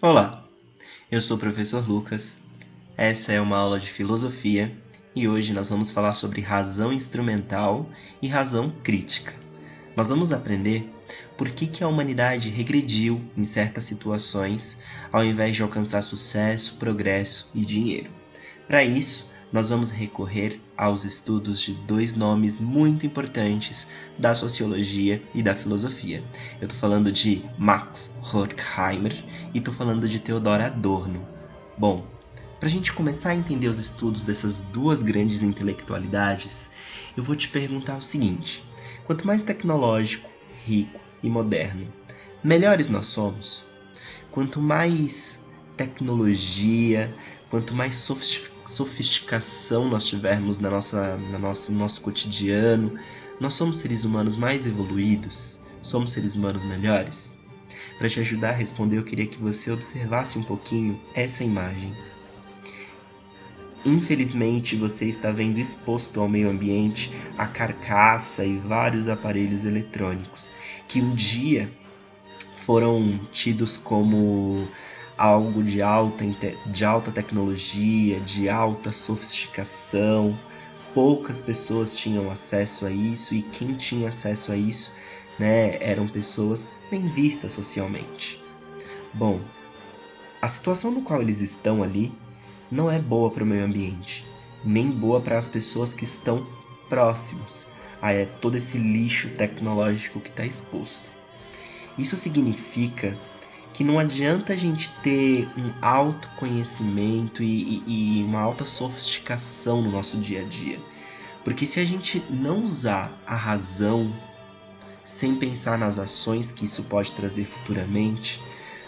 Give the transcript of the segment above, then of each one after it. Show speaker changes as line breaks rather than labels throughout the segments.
Olá, eu sou o professor Lucas, essa é uma aula de filosofia e hoje nós vamos falar sobre razão instrumental e razão crítica. Nós vamos aprender por que a humanidade regrediu em certas situações ao invés de alcançar sucesso, progresso e dinheiro. Para isso, nós vamos recorrer aos estudos de dois nomes muito importantes da sociologia e da filosofia. Eu estou falando de Max Horkheimer e estou falando de Theodor Adorno. Bom, para a gente começar a entender os estudos dessas duas grandes intelectualidades, eu vou te perguntar o seguinte: quanto mais tecnológico, rico e moderno, melhores nós somos? Quanto mais tecnologia, quanto mais sofisticação nós tivermos no nosso cotidiano, nós somos seres humanos mais evoluídos? Somos seres humanos melhores? Para te ajudar a responder, eu queria que você observasse um pouquinho essa imagem. Infelizmente, você está vendo exposto ao meio ambiente a carcaça e vários aparelhos eletrônicos que um dia foram tidos como algo de alta tecnologia, de alta sofisticação. Poucas pessoas tinham acesso a isso e quem tinha acesso a isso, eram pessoas bem vistas socialmente. Bom, a situação no qual eles estão ali não é boa para o meio ambiente, nem boa para as pessoas que estão próximos a todo esse lixo tecnológico que está exposto. Isso significa que não adianta a gente ter um autoconhecimento e uma alta sofisticação no nosso dia a dia. Porque se a gente não usar a razão sem pensar nas ações que isso pode trazer futuramente,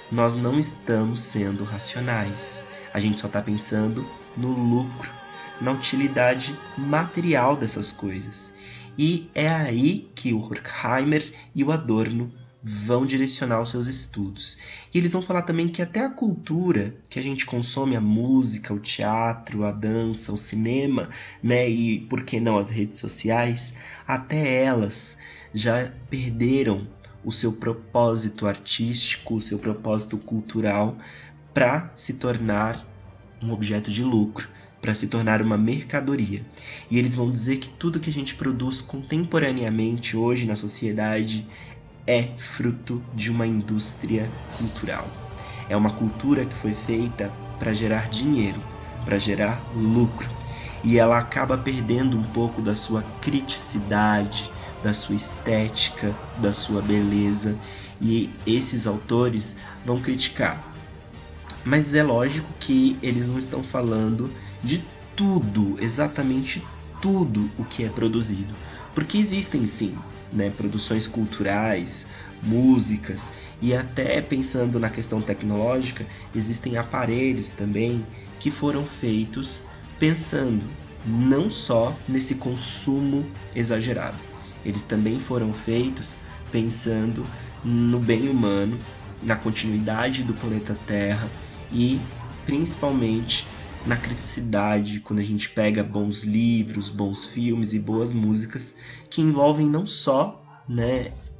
nós não estamos sendo racionais. A gente só está pensando no lucro, na utilidade material dessas coisas. E é aí que o Horkheimer e o Adorno vão direcionar os seus estudos. E eles vão falar também que até a cultura que a gente consome, a música, o teatro, a dança, o cinema, e por que não as redes sociais, até elas já perderam o seu propósito artístico, o seu propósito cultural para se tornar um objeto de lucro, para se tornar uma mercadoria. E eles vão dizer que tudo que a gente produz contemporaneamente hoje na sociedade é fruto de uma indústria cultural. É uma cultura que foi feita para gerar dinheiro, para gerar lucro. E ela acaba perdendo um pouco da sua criticidade, da sua estética, da sua beleza. E esses autores vão criticar. Mas é lógico que eles não estão falando de tudo, exatamente tudo o que é produzido. Porque existem sim, produções culturais, músicas e até pensando na questão tecnológica, existem aparelhos também que foram feitos pensando não só nesse consumo exagerado. Eles também foram feitos pensando no bem humano, na continuidade do planeta Terra e principalmente na criticidade, quando a gente pega bons livros, bons filmes e boas músicas que envolvem não só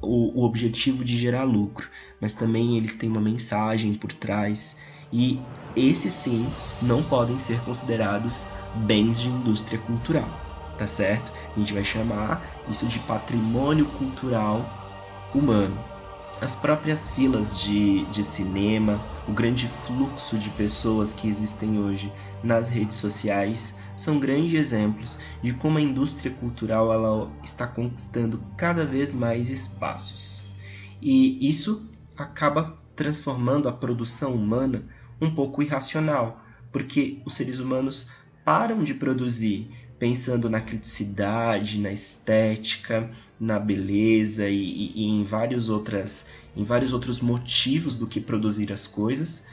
o objetivo de gerar lucro, mas também eles têm uma mensagem por trás e esses sim não podem ser considerados bens de indústria cultural, tá certo? A gente vai chamar isso de patrimônio cultural humano. As próprias filas de cinema, o grande fluxo de pessoas que existem hoje nas redes sociais são grandes exemplos de como a indústria cultural ela está conquistando cada vez mais espaços. E isso acaba transformando a produção humana um pouco irracional, porque os seres humanos param de produzir pensando na criticidade, na estética, na beleza e em vários outros motivos do que produzir as coisas,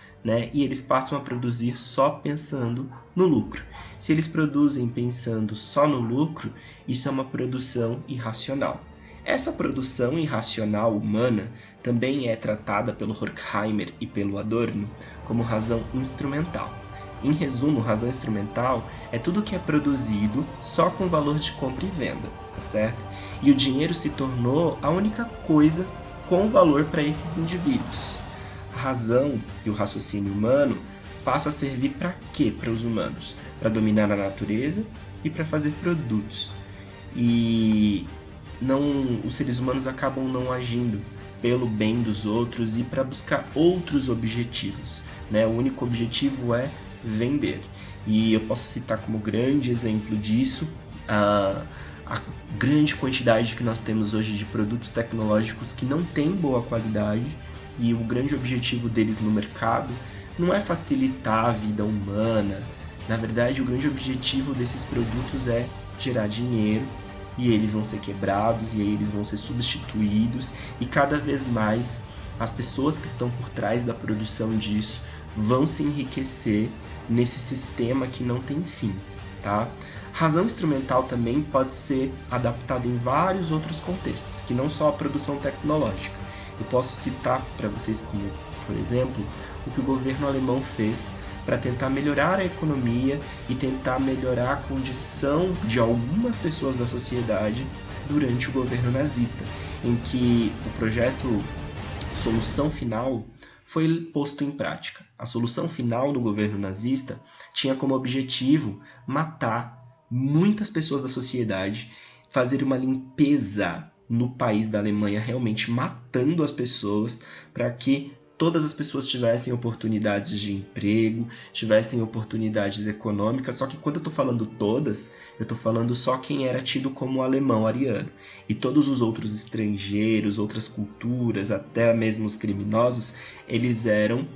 e eles passam a produzir só pensando no lucro. Se eles produzem pensando só no lucro, isso é uma produção irracional. Essa produção irracional humana também é tratada pelo Horkheimer e pelo Adorno como razão instrumental. Em resumo, razão instrumental é tudo que é produzido só com valor de compra e venda, tá certo? E o dinheiro se tornou a única coisa com valor para esses indivíduos. A razão e o raciocínio humano passa a servir para quê para os humanos? Para dominar a natureza e para fazer produtos. E os seres humanos acabam não agindo pelo bem dos outros e para buscar outros objetivos, né? O único objetivo é vender. E eu posso citar como grande exemplo disso a grande quantidade que nós temos hoje de produtos tecnológicos que não têm boa qualidade, e o grande objetivo deles no mercado não é facilitar a vida humana. Na verdade, o grande objetivo desses produtos é gerar dinheiro, e eles vão ser quebrados, e aí eles vão ser substituídos, e cada vez mais as pessoas que estão por trás da produção disso vão se enriquecer nesse sistema que não tem fim, tá? Razão instrumental também pode ser adaptada em vários outros contextos, que não só a produção tecnológica. Eu posso citar para vocês como, por exemplo, o que o governo alemão fez para tentar melhorar a economia e tentar melhorar a condição de algumas pessoas da sociedade durante o governo nazista, em que o projeto Solução Final foi posto em prática. A solução final no governo nazista tinha como objetivo matar muitas pessoas da sociedade, fazer uma limpeza no país da Alemanha, realmente matando as pessoas para que todas as pessoas tivessem oportunidades de emprego, tivessem oportunidades econômicas. Só que quando eu estou falando todas, eu estou falando só quem era tido como alemão ariano. E todos os outros estrangeiros, outras culturas, até mesmo os criminosos, eles eram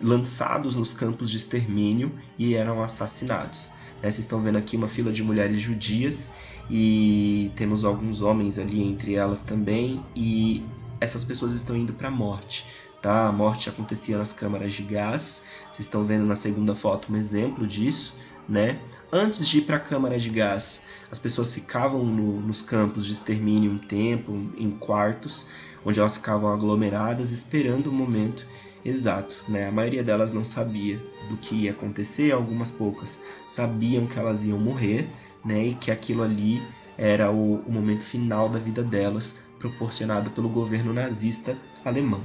lançados nos campos de extermínio e eram assassinados. Vocês estão vendo aqui uma fila de mulheres judias e temos alguns homens ali entre elas também, e essas pessoas estão indo para a morte. Tá? A morte acontecia nas câmaras de gás. Vocês estão vendo na segunda foto um exemplo disso, né? Antes de ir para a câmara de gás, as pessoas ficavam nos campos de extermínio um tempo, em quartos, onde elas ficavam aglomeradas esperando o momento exato, né? A maioria delas não sabia do que ia acontecer, algumas poucas sabiam que elas iam morrer, né? E que aquilo ali era o momento final da vida delas, proporcionado pelo governo nazista alemão,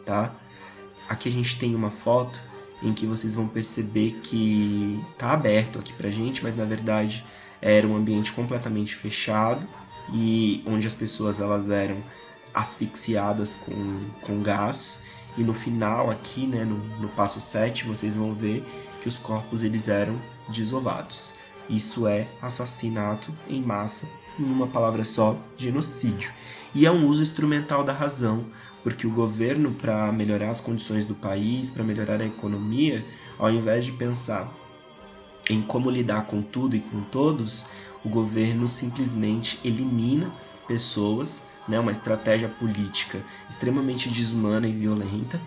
tá? Aqui a gente tem uma foto em que vocês vão perceber que tá aberto aqui pra gente, mas na verdade era um ambiente completamente fechado, e onde as pessoas elas eram asfixiadas com gás. E no final aqui, né, no passo 7, vocês vão ver que os corpos eles eram desovados. Isso é assassinato em massa, em uma palavra só, genocídio. E é um uso instrumental da razão, porque o governo, para melhorar as condições do país, para melhorar a economia, ao invés de pensar em como lidar com tudo e com todos, o governo simplesmente elimina pessoas, né, uma estratégia política extremamente desumana e violenta,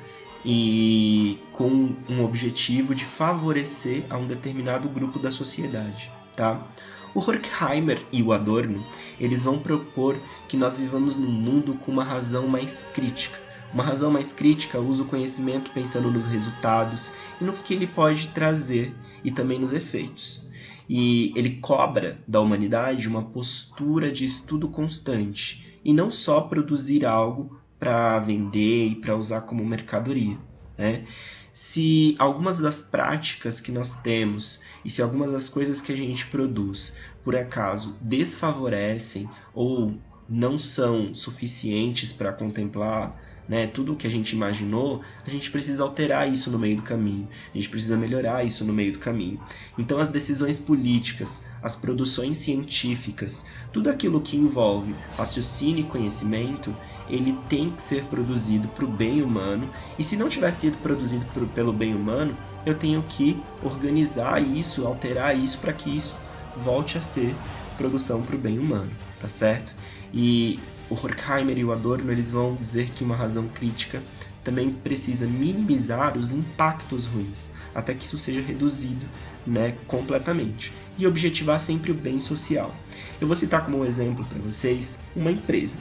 e com um objetivo de favorecer a um determinado grupo da sociedade, tá? O Horkheimer e o Adorno, eles vão propor que nós vivamos num mundo com uma razão mais crítica. Uma razão mais crítica usa o conhecimento pensando nos resultados e no que ele pode trazer, e também nos efeitos. E ele cobra da humanidade uma postura de estudo constante, e não só produzir algo para vender e para usar como mercadoria, né? Se algumas das práticas que nós temos e se algumas das coisas que a gente produz, por acaso, desfavorecem ou não são suficientes para contemplar, né, tudo o que a gente imaginou, a gente precisa alterar isso no meio do caminho, a gente precisa melhorar isso no meio do caminho. Então as decisões políticas, as produções científicas, tudo aquilo que envolve raciocínio e conhecimento, ele tem que ser produzido para o bem humano, e se não tiver sido produzido pelo bem humano, eu tenho que organizar isso, alterar isso para que isso volte a ser produção para o bem humano, tá certo? E o Horkheimer e o Adorno, eles vão dizer que uma razão crítica também precisa minimizar os impactos ruins, até que isso seja reduzido, né, completamente, e objetivar sempre o bem social. Eu vou citar como exemplo para vocês uma empresa,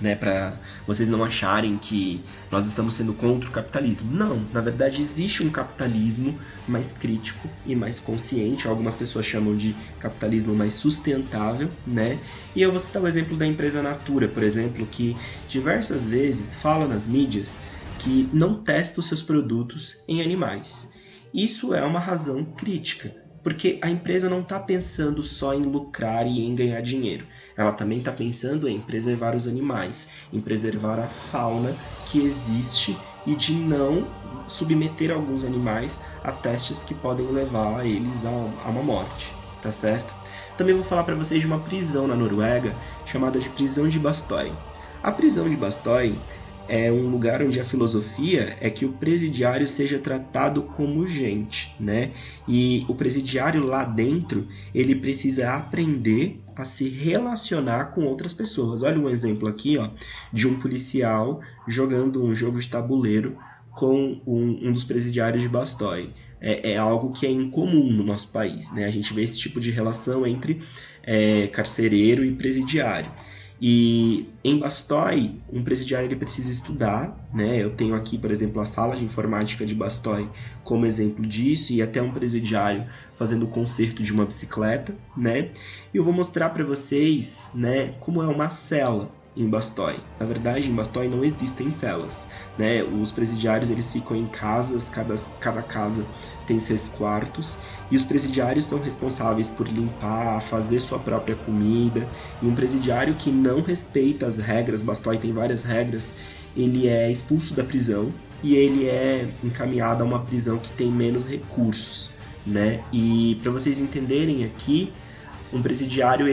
né, para vocês não acharem que nós estamos sendo contra o capitalismo. Não, na verdade existe um capitalismo mais crítico e mais consciente, algumas pessoas chamam de capitalismo mais sustentável, né? E eu vou citar o exemplo da empresa Natura, por exemplo, que diversas vezes fala nas mídias que não testa os seus produtos em animais. Isso é uma razão crítica, porque a empresa não está pensando só em lucrar e em ganhar dinheiro. Ela também está pensando em preservar os animais, em preservar a fauna que existe e de não submeter alguns animais a testes que podem levar eles a uma morte, tá certo? Também vou falar para vocês de uma prisão na Noruega chamada de prisão de Bastøy. A prisão de Bastøy é um lugar onde a filosofia é que o presidiário seja tratado como gente, né? E o presidiário lá dentro, ele precisa aprender a se relacionar com outras pessoas. Olha um exemplo aqui, ó, de um policial jogando um jogo de tabuleiro com um dos presidiários de Bastøy. É algo que é incomum no nosso país, né? A gente vê esse tipo de relação entre carcereiro e presidiário. E em Bastøy, um presidiário ele precisa estudar, né? Eu tenho aqui, por exemplo, a sala de informática de Bastøy como exemplo disso, e até um presidiário fazendo o conserto de uma bicicleta, né? E eu vou mostrar para vocês, né, como é uma cela em Bastøy. Na verdade, em Bastøy não existem celas, né? Os presidiários eles ficam em casas, cada casa tem 6 quartos, e os presidiários são responsáveis por limpar, fazer sua própria comida. E um presidiário que não respeita as regras, Bastøy tem várias regras, ele é expulso da prisão e ele é encaminhado a uma prisão que tem menos recursos, né? E para vocês entenderem aqui, um presidiário,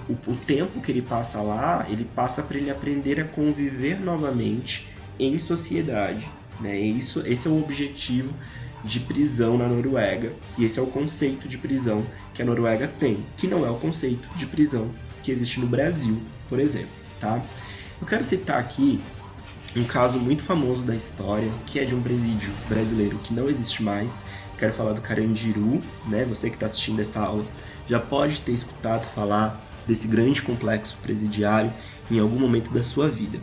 o tempo que ele passa lá, ele passa para ele aprender a conviver novamente em sociedade, né? Esse é o objetivo de prisão na Noruega, e esse é o conceito de prisão que a Noruega tem, que não é o conceito de prisão que existe no Brasil, por exemplo, tá? Eu quero citar aqui um caso muito famoso da história, que é de um presídio brasileiro que não existe mais. Quero falar do Carandiru, né? Você que está assistindo essa aula já pode ter escutado falar desse grande complexo presidiário em algum momento da sua vida.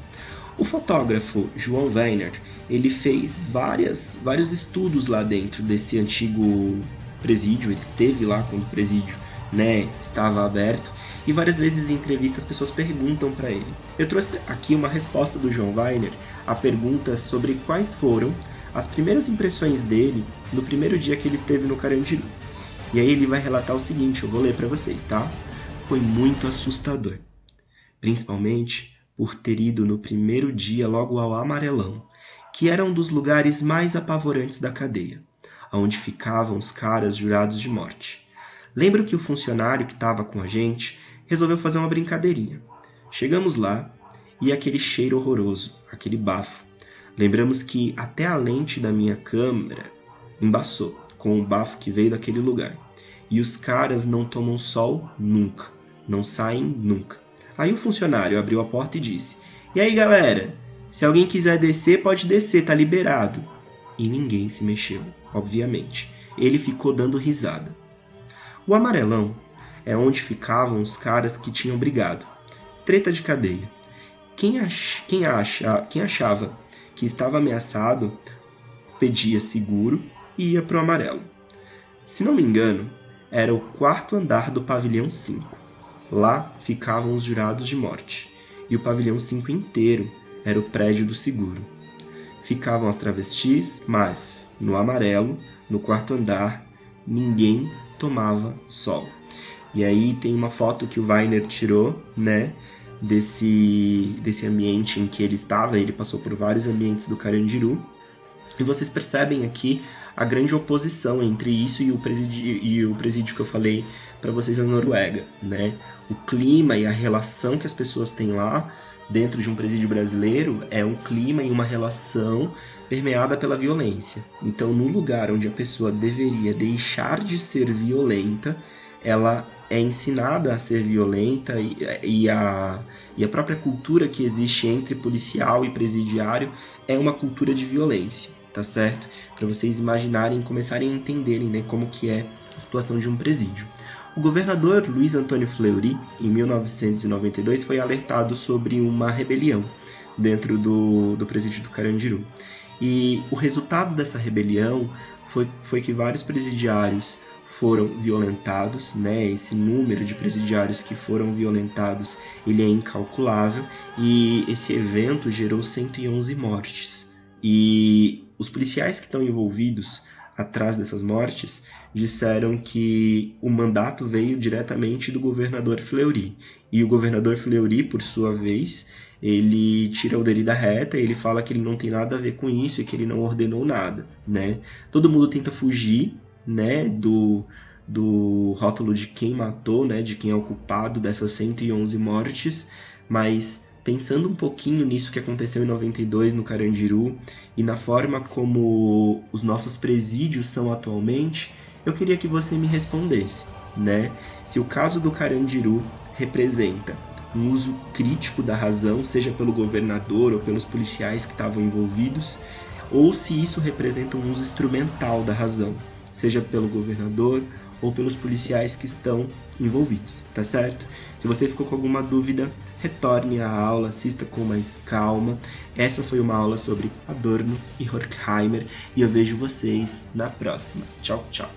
O fotógrafo João Weiner, ele fez vários estudos lá dentro desse antigo presídio. Ele esteve lá quando o presídio, né, estava aberto, e várias vezes em entrevista as pessoas perguntam para ele. Eu trouxe aqui uma resposta do João Weiner à pergunta sobre quais foram as primeiras impressões dele no primeiro dia que ele esteve no Carandiru. E aí ele vai relatar o seguinte, eu vou ler para vocês, tá? Foi muito assustador, principalmente por ter ido no primeiro dia logo ao Amarelão, que era um dos lugares mais apavorantes da cadeia, onde ficavam os caras jurados de morte. Lembro que o funcionário que estava com a gente resolveu fazer uma brincadeirinha. Chegamos lá e aquele cheiro horroroso, aquele bafo. Lembramos que até a lente da minha câmera embaçou com o bafo que veio daquele lugar. E os caras não tomam sol nunca, não saem nunca. Aí o funcionário abriu a porta e disse: "E aí, galera, se alguém quiser descer, pode descer, tá liberado." E ninguém se mexeu, obviamente. Ele ficou dando risada. O Amarelão é onde ficavam os caras que tinham brigado. Treta de cadeia. Quem achava que estava ameaçado pedia seguro e ia pro Amarelo. Se não me engano, era o 4º andar do pavilhão 5. Lá ficavam os jurados de morte, e o pavilhão 5 inteiro era o prédio do seguro. Ficavam as travestis, mas no Amarelo, no 4º andar, ninguém tomava sol. E aí tem uma foto que o Weiner tirou, né, desse ambiente em que ele estava. Ele passou por vários ambientes do Carandiru, e vocês percebem aqui a grande oposição entre isso e o presídio que eu falei para vocês na Noruega, né? O clima e a relação que as pessoas têm lá dentro de um presídio brasileiro é um clima e uma relação permeada pela violência. Então, no lugar onde a pessoa deveria deixar de ser violenta, ela é ensinada a ser violenta, e a própria cultura que existe entre policial e presidiário é uma cultura de violência, tá certo? Para vocês imaginarem, começarem a entenderem, né, como que é a situação de um presídio. O governador Luiz Antônio Fleury, em 1992, foi alertado sobre uma rebelião dentro do presídio do Carandiru. E o resultado dessa rebelião foi que vários presidiários foram violentados, né? Esse número de presidiários que foram violentados, ele é incalculável, e esse evento gerou 111 mortes, E os policiais que estão envolvidos atrás dessas mortes disseram que o mandato veio diretamente do governador Fleury. E o governador Fleury, por sua vez, ele tira o dele da reta e ele fala que ele não tem nada a ver com isso e que ele não ordenou nada, né? Todo mundo tenta fugir, né, do rótulo de quem matou, né, de quem é o culpado dessas 111 mortes, mas pensando um pouquinho nisso que aconteceu em 92 no Carandiru e na forma como os nossos presídios são atualmente, eu queria que você me respondesse, né? Se o caso do Carandiru representa um uso crítico da razão, seja pelo governador ou pelos policiais que estavam envolvidos, ou se isso representa um uso instrumental da razão, seja pelo governador ou pelos policiais que estão envolvidos, tá certo? Se você ficou com alguma dúvida, retorne à aula, assista com mais calma. Essa foi uma aula sobre Adorno e Horkheimer e eu vejo vocês na próxima. Tchau, tchau!